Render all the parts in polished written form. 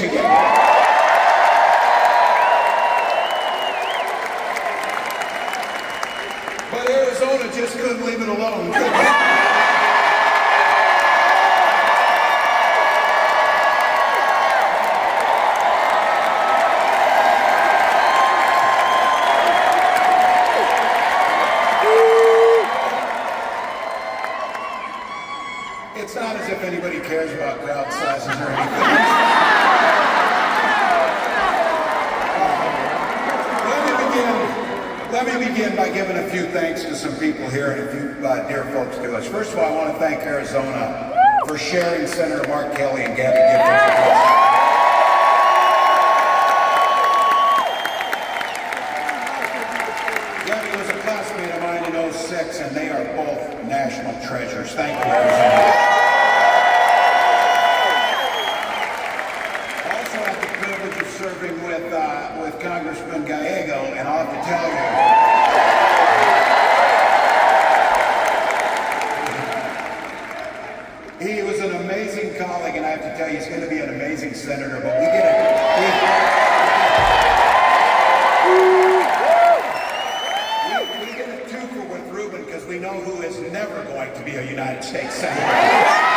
Michigan. But Arizona just couldn't leave it alone. It's not as if anybody cares about crowd sizes or anything. Let me begin by giving a few thanks to some people here and a few dear folks to us. First of all, I want to thank Arizona for sharing Senator Mark Kelly and Gabby Giffords. Gabby was a classmate of mine in '06, and they are both national treasures. Thank you, Arizona. Also had the privilege of serving with Congressman Gallego, and I'll have to tell you, he was an amazing colleague, and I have to tell you, he's going to be an amazing senator, but we get a twofer with Ruben because we know who is never going to be a United States senator.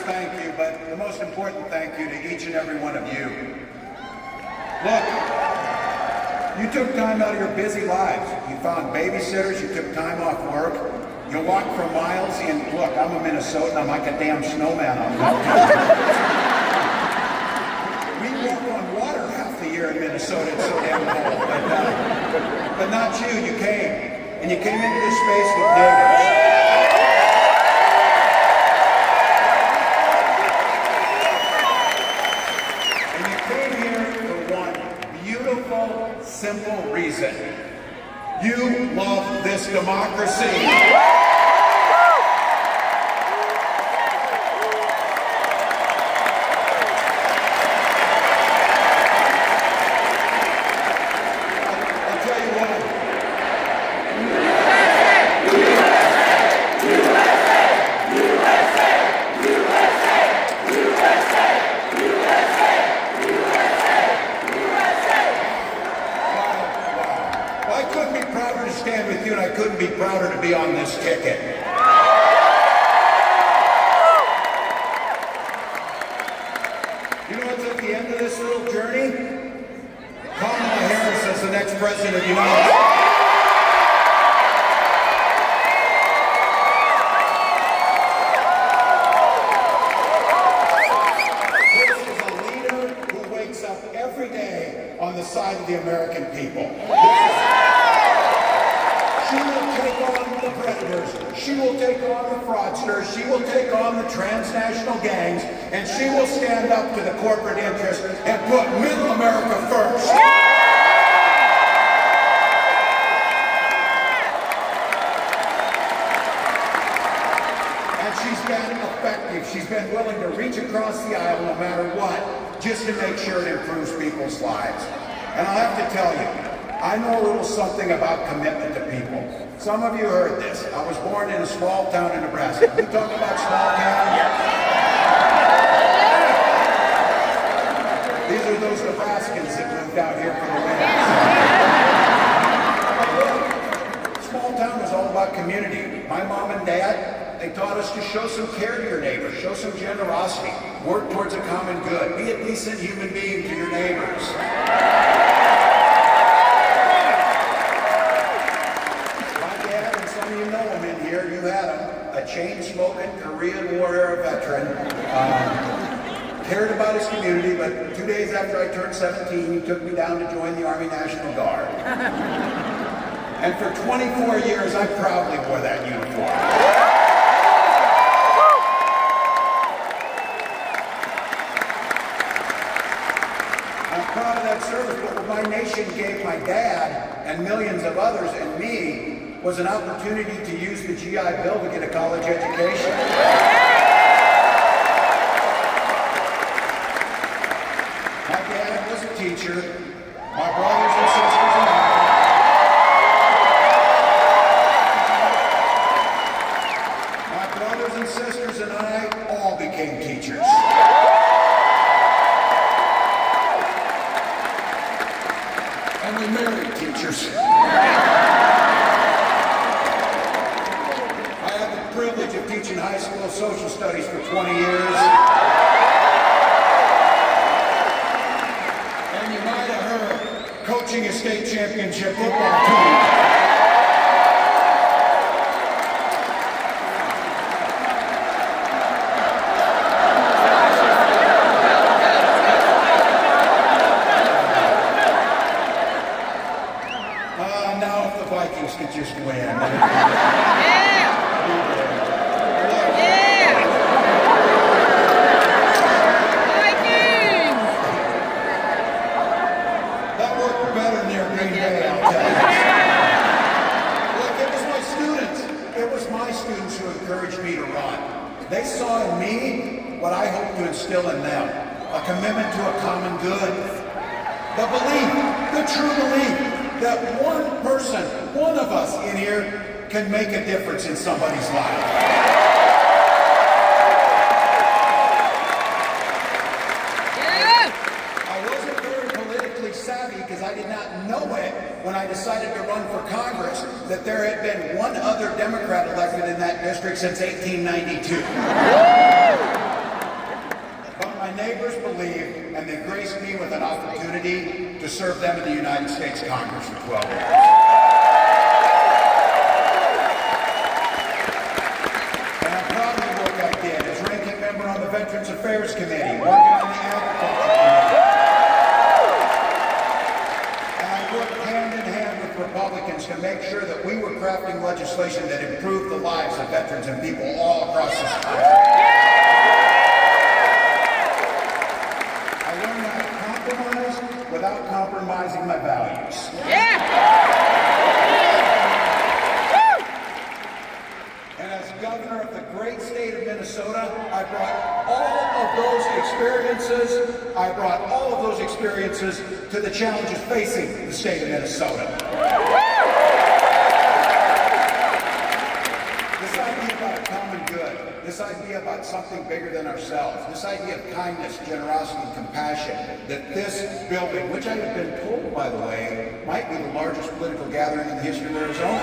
Thank you, but the most important thank you to each and every one of you. Look, you took time out of your busy lives. You found babysitters, you took time off work, you walked for miles, and look, I'm a Minnesotan, I'm like a damn snowman on We walk on water half the year in Minnesota, it's so damn cold. But not you, you came. And you came into this space with neighbors. Simple reason. You love this democracy. Stand with you, and I couldn't be prouder to be on this ticket. You know what's at the end of this little journey? Kamala Harris as the next president of the United States. This is a leader who wakes up every day on the side of the American people. She will take on the predators, she will take on the fraudsters, she will take on the transnational gangs, and she will stand up to the corporate interests and put middle America first. And she's been effective. She's been willing to reach across the aisle no matter what, just to make sure it improves people's lives. And I'll have to tell you, I know a little something about commitment to people. Some of you heard this. I was born in a small town in Nebraska. We talk about small town? These are those Nebraskans that moved out here for the winter. Small town is all about community. My mom and dad, they taught us to show some care to your neighbors, show some generosity, work towards a common good, be a decent human being to your neighbors. You had him, a chain-smoking Korean War era veteran, cared about his community, but 2 days after I turned 17, he took me down to join the Army National Guard. And for 24 years, I proudly wore that uniform. I'm proud of that service, but what my nation gave my dad and millions of others and me was an opportunity to use the GI Bill to get a college education. My dad was a teacher, my brothers and sisters and I. sisters and I all became teachers. And we married teachers. I had the privilege of teaching high school social studies for 20 years. And you might have heard coaching a state championship football team. Now if the Vikings could just win. Encouraged me to run. They saw in me what I hope to instill in them, a commitment to a common good, the belief, the true belief that one person, one of us in here can make a difference in somebody's life. I wasn't very politically savvy because I did not know it when I decided to run for Congress that there had been one other Democrat elected in that district since 1892. But my neighbors believed, and they graced me with an opportunity to serve them in the United States Congress for 12 years. And I'm proud of the work I did as ranking member on the Veterans Affairs Committee, working on the Agriculture Committee. Republicans to make sure that we were crafting legislation that improved the lives of veterans and people all across this country. I learned how to compromise without compromising my values. And as governor of the great state of Minnesota, I brought all of those experiences to the challenges facing the state of Minnesota. This idea about a common good, this idea about something bigger than ourselves, this idea of kindness, generosity, and compassion, that this building, which I have been told, by the way, might be the largest political gathering in the history of Arizona.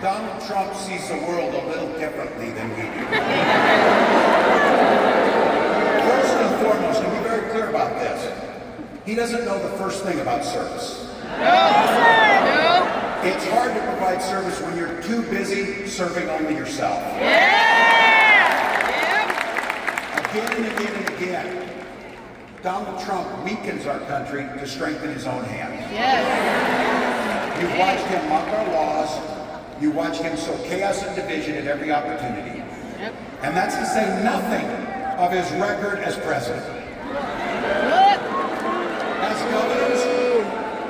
Donald Trump sees the world a little differently than we do. First and foremost, to be very clear about this, he doesn't know the first thing about service. No. It's hard to provide service when you're too busy serving only yourself. Again and again and again, Donald Trump weakens our country to strengthen his own hand. You've watched him mock our laws. You watch him sow chaos and division at every opportunity. And that's to say nothing of his record as president.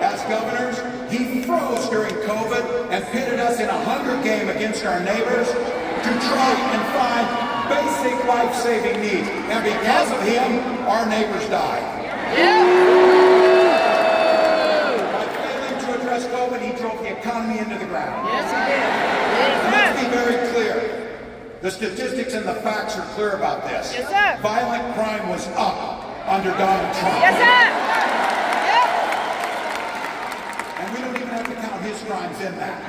As governors, he froze during COVID and pitted us in a hunger game against our neighbors to try and find basic life-saving needs. And because of him, our neighbors died. COVID, he drove the economy into the ground. Let's be very clear. The statistics and the facts are clear about this. Violent crime was up under Donald Trump. And we don't even have to count his crimes in that.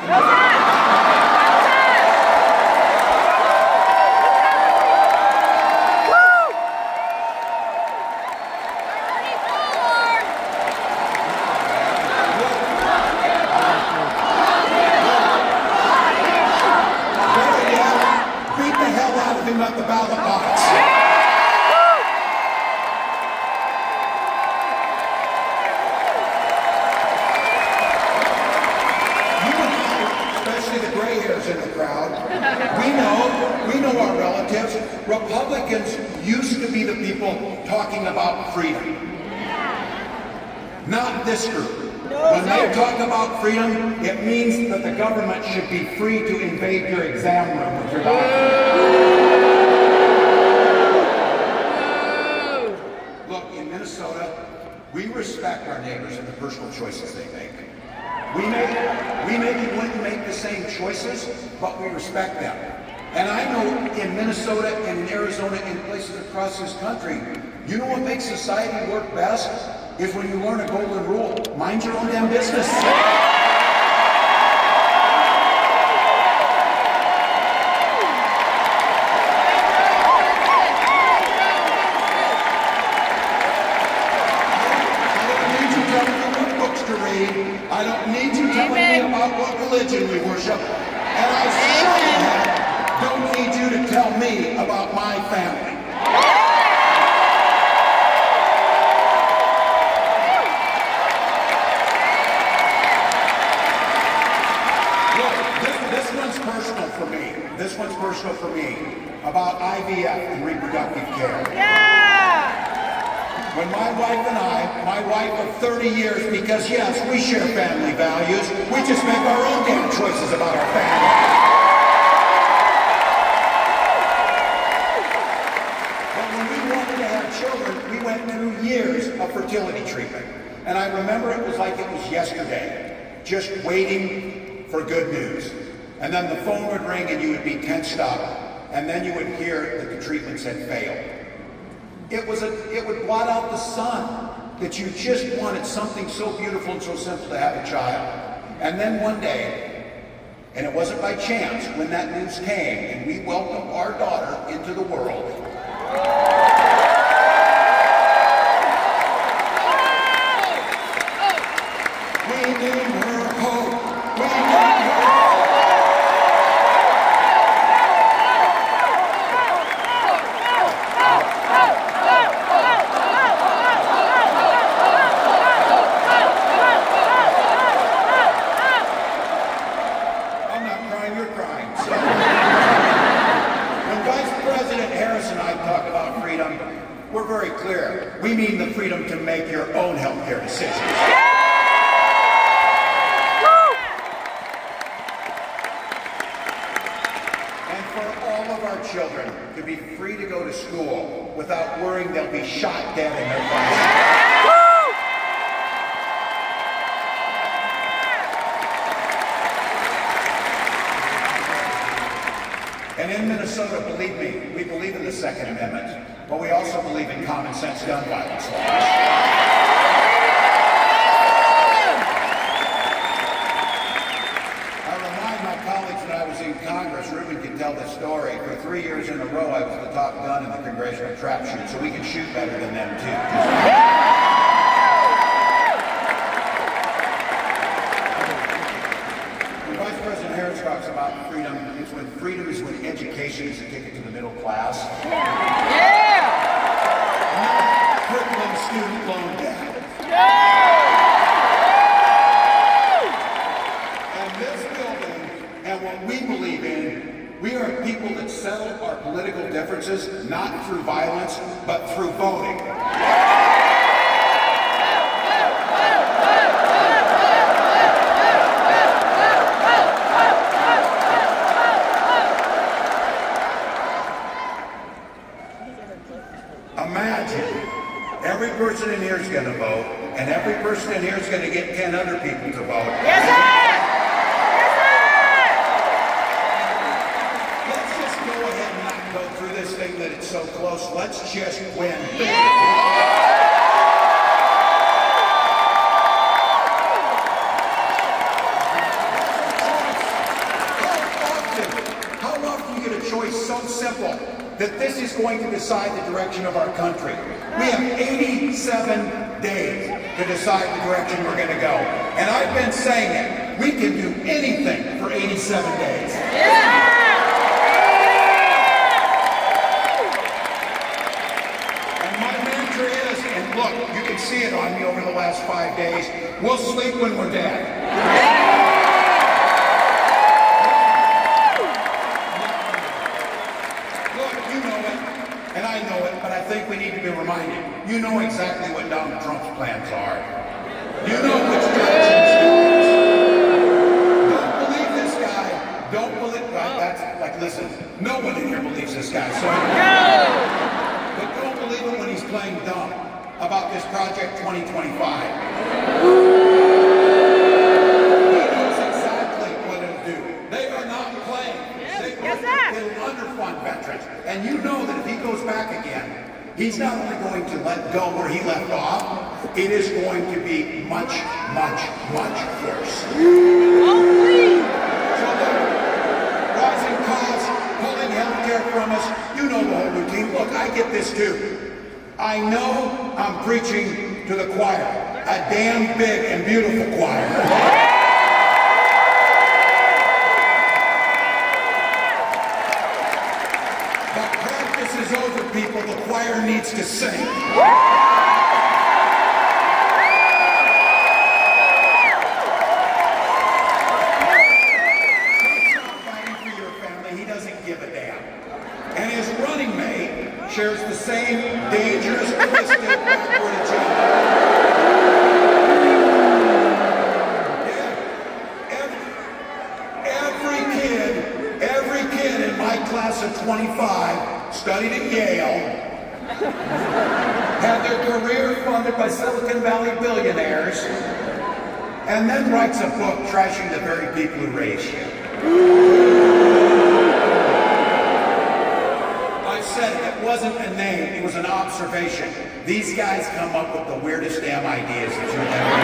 At the ballot box. You and I, especially the gray hairs in the crowd, we know our relatives. Republicans used to be the people talking about freedom. Not this group. When they talk about freedom, it means that the government should be free to invade your exam room with your documents. choices they make. We maybe wouldn't make the same choices, but we respect them. And I know in Minnesota and in Arizona and places across this country, you know what makes society work best? Is when you learn a golden rule. Mind your own damn business. I don't need you telling me about what religion we worship, and I certainly don't need you to tell me about my family. Look, this one's personal for me. This one's personal for me about IVF and reproductive care. Yeah! When my wife and my wife of 30 years, because yes, we share family values, we just make our own damn choices about our family. But when we wanted to have children, we went through years of fertility treatment. And I remember it was like it was yesterday, just waiting for good news. And then the phone would ring and you would be tensed up, and then you would hear that the treatments had failed. It would blot out the sun, that you just wanted something so beautiful and so simple to have a child. And then one day, and it wasn't by chance, when that news came and we welcomed our daughter into the world, we named her Hope. We named her Hope. We're very clear. We mean the freedom to make your own healthcare decisions. And for all of our children to be free to go to school without worrying they'll be shot dead in their classroom. And in Minnesota, believe me, we believe in the Second Amendment, but we also believe in common sense gun violence laws. I remind my colleagues when I was in Congress, Ruben can tell this story, for 3 years in a row I was the top gun in the congressional trap shoot, so we can shoot better than them too. Vice President Harris talks about freedom. It's when freedom is when education is a ticket to the middle class. Yeah! Not crippling student loan debt. And this building and what we believe in, we are a people that settle our political differences not through violence, but through voting. Imagine every person in here is going to vote, and every person in here is going to get 10 other people to vote. Yes, sir! Let's just go ahead and not go through this thing that it's so close. Let's just win. How often you get a choice so simple that this is going to decide the direction of our country? We have 87 days to decide the direction we're going to go. And I've been saying it. We can do anything for 87 days. And my mantra is, and look, you can see it on me over the last 5 days, we'll sleep when we're dead. And I know it, but I think we need to be reminded. You know exactly what Donald Trump's plans are. You know which directions he wants. Don't believe this guy. Don't believe, right, that's like, listen, no one in here believes this guy. So, but don't believe it when he's playing dumb about this Project 2025. it'll underfund veterans. And you know that if he goes back again, he's not only going to let go where he left off, it is going to be much, much, much worse. So look, rising costs, pulling health care from us, you know the whole routine. Look, I get this too. I know I'm preaching to the choir, a damn big and beautiful choir. But practice is over, people. The choir needs to sing. And his running mate shares the same dangerous, twisted, backward agenda. Every kid in my class of 25 studied at Yale, had their career funded by Silicon Valley billionaires, and then writes a book trashing the very people who raised you. It wasn't a name, it was an observation. These guys come up with the weirdest damn ideas that you'll ever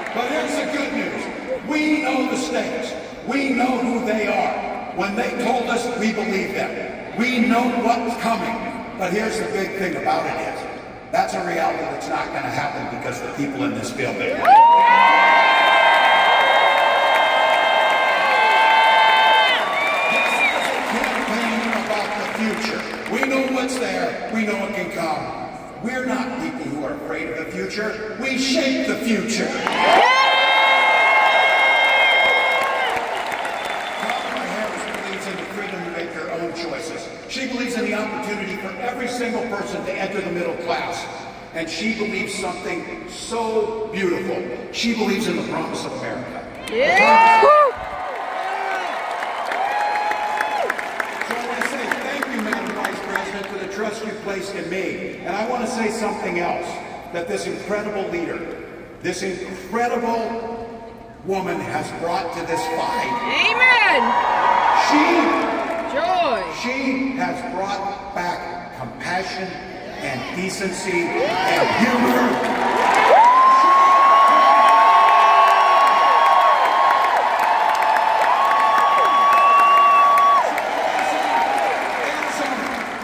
hear. But here's the good news. We know the stakes. We know who they are. When they told us, we believe them. We know what's coming. But here's the big thing about it is, that's a reality that's not going to happen because the people in this building. We know what's there. We know it can come. We're not people who are afraid of the future. We shape the future. Kamala Harris believes in the freedom to make their own choices. She believes in the opportunity for every single person to enter the middle class. And she believes something so beautiful. She believes in the promise of America. Yeah! For the trust you placed in me. And I want to say something else, that this incredible leader, this incredible woman has brought to this fight. Amen! She has brought back compassion and decency and humor.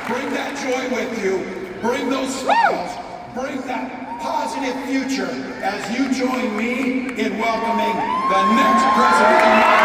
Bring that joy with you. Bring those smiles. Bring that positive future as you join me in welcoming the next president of the United States.